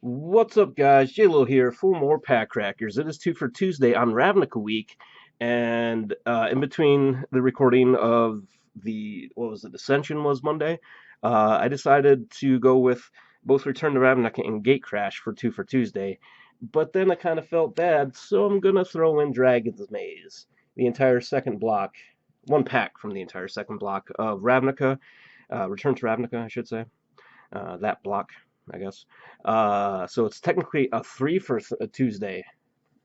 What's up, guys? JLo here for more PackCrackers. It is 2 for Tuesday on Ravnica week, and in between the recording of Ascension was Monday. I decided to go with both Return to Ravnica and Gate Crash for 2 for Tuesday, but then I kind of felt bad, so I'm gonna throw in Dragon's Maze, the entire second block, one pack from the entire second block of Ravnica, Return to Ravnica, I should say, that block. I guess. So it's technically a 3 for a Tuesday.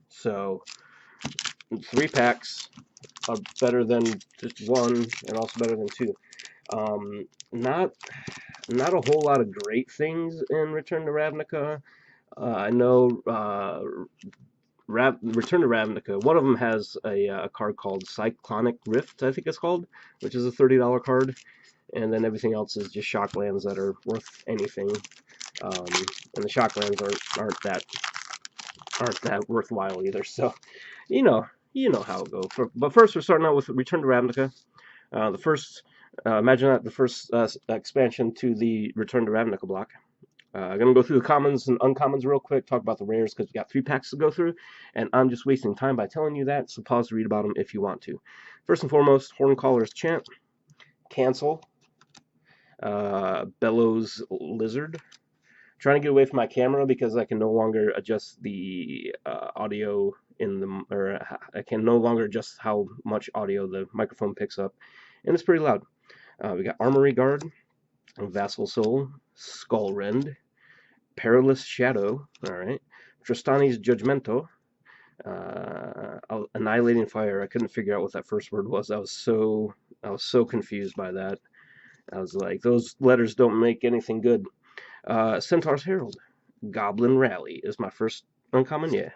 So 3 packs are better than just one, and also better than two. Not a whole lot of great things in Return to Ravnica. I know Return to Ravnica. One of them has a card called Cyclonic Rift, I think it's called, which is a $30 card, and then everything else is just shock lands that are worth anything. And the shock lands aren't that worthwhile either. So, you know how it goes. But first, we're starting out with Return to Ravnica. The first, imagine that the first expansion to the Return to Ravnica block. I'm gonna go through the commons and uncommons real quick. Talk about the rares because we got 3 packs to go through, and I'm just wasting time by telling you that. So pause to read about them if you want to. First and foremost, Horncaller's Chant, Cancel, Bellows Lizard. Trying to get away from my camera because I can no longer adjust the audio I can no longer adjust how much audio the microphone picks up, and it's pretty loud. We got Armory Guard, Vassal Soul, Skullrend, Perilous Shadow, all right, Tristani's Judgmento, Annihilating Fire. I couldn't figure out what that first word was. I was so confused by that. I was like, those letters don't make anything good. Centaur's Herald, Goblin Rally is my first uncommon. Yeah.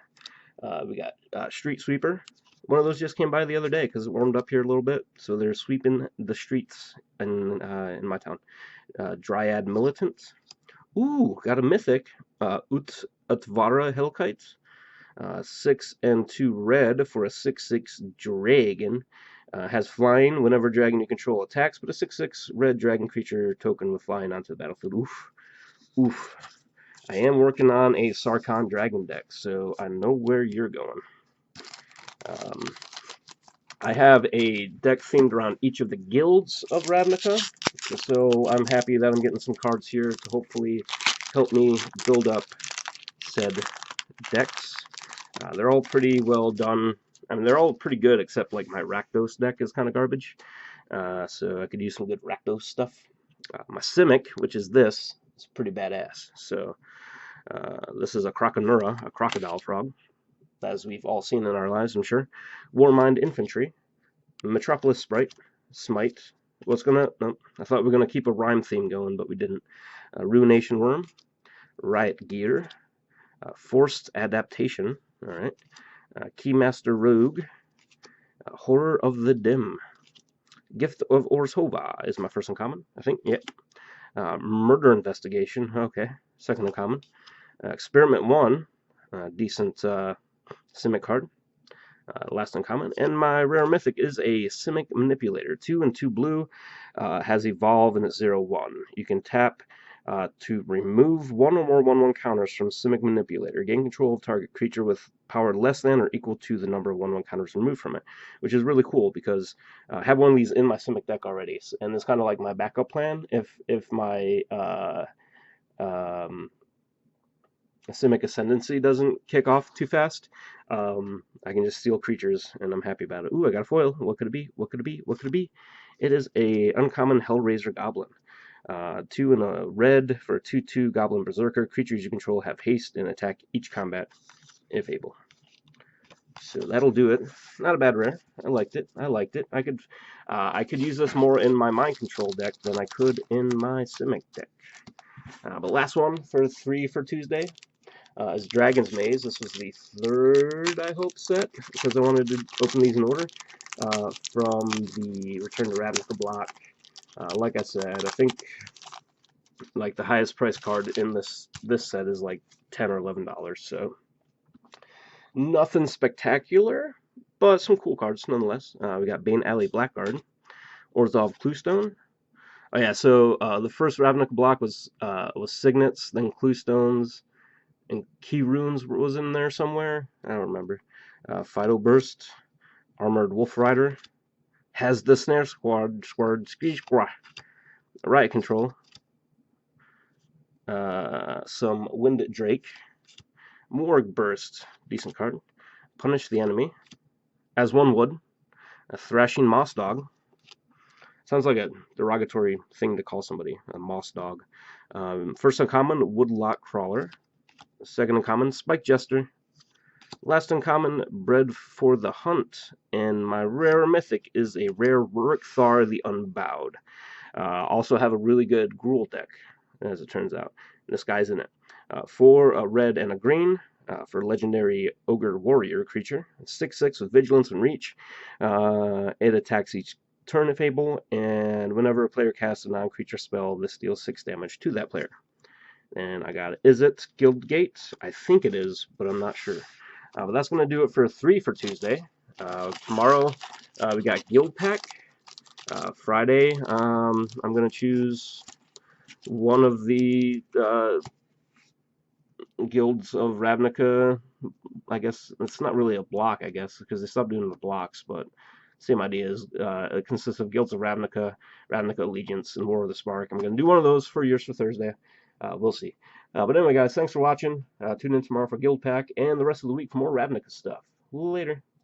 We got Street Sweeper. One of those just came by the other day because it warmed up here a little bit, so they're sweeping the streets in my town. Dryad Militant. Ooh, got a mythic. Utvara Hellkite. 6 and 2 red for a 6/6 dragon. Has flying whenever dragon you control attacks, but a 6/6 red dragon creature token with flying onto the battlefield. Oof. Oof. I am working on a Sarkhan Dragon deck, so I know where you're going. I have a deck themed around each of the guilds of Ravnica, so I'm happy that I'm getting some cards here to hopefully help me build up said decks. They're all pretty well done. I mean, they're all pretty good, except like my Rakdos deck is kind of garbage. So I could use some good Rakdos stuff. My Simic, which is this, is pretty badass. So this is a Croconura, a crocodile frog, as we've all seen in our lives, I'm sure. Warmind Infantry, Metropolis Sprite, Smite. No, I thought we were gonna keep a rhyme theme going, but we didn't. Ruination Worm, Riot Gear, Forced Adaptation. All right. Keymaster Rogue, Horror of the Dim, Gift of Orzhova is my first uncommon, I think. Yep. Murder Investigation. Okay, second uncommon. Experiment 1, decent Simic card. Last uncommon. And my rare mythic is a Simic Manipulator. 2 and 2 blue, has Evolve, and it's 0/1. You can tap to remove one or more 1/1 counters from Simic Manipulator. Gain control of target creature with power less than or equal to the number of 1/1 counters removed from it, which is really cool because I have one of these in my Simic deck already, and it's kind of like my backup plan if my Simic Ascendancy doesn't kick off too fast. I can just steal creatures, and I'm happy about it. Ooh, I got a foil. What could it be? What could it be? What could it be? It is a uncommon Hellraiser Goblin. 2 and a red for a 2/2 Goblin Berserker. Creatures you control have haste and attack each combat if able. So that'll do it. Not a bad rare. I liked it. I could use this more in my mind control deck than I could in my Simic deck. But last one for 3 for Tuesday is Dragon's Maze. This was the third, I hope, set because I wanted to open these in order from the Return to Ravnica block. Like I said, I think like the highest price card in this set is like $10 or $11. So nothing spectacular, but some cool cards nonetheless. We got Bane Alley Blackguard, Orzhov Cluestone. Oh yeah, so the first Ravnica block was Signets, then Cluestones, and Key Runes was in there somewhere. I don't remember. Fido Burst, Armored Wolf Rider, has the Snare Squad, Ski Squad, Riot Control, some Wind Drake, Morg Burst, decent card, Punish the Enemy, as one would, a Thrashing Moss Dog. Sounds like a derogatory thing to call somebody, a moss dog. First uncommon, Woodlock Crawler. Second uncommon, Spike Jester. Last uncommon, Bred for the Hunt. And my rare mythic is a rare Rurikthar the Unbowed. Also have a really good Gruul deck, as it turns out. This guy's in it. 4 a red and a green for legendary Ogre Warrior creature. 6/6 with Vigilance and Reach. It attacks each turn if able, and whenever a player casts a non-creature spell, this deals 6 damage to that player. And I got it. Is it Guildgate? I think it is, but I'm not sure. But that's going to do it for 3 for Tuesday. Tomorrow, we got Guild Pack. Friday, I'm going to choose one of the guilds of Ravnica. I guess it's not really a block, I guess, because they stopped doing the blocks, but same idea. It consists of guilds of Ravnica, Ravnica Allegiance, and War of the Spark. I'm going to do one of those for yours for Thursday. We'll see. But anyway, guys, thanks for watching. Tune in tomorrow for Guild Pack and the rest of the week for more Ravnica stuff. Later.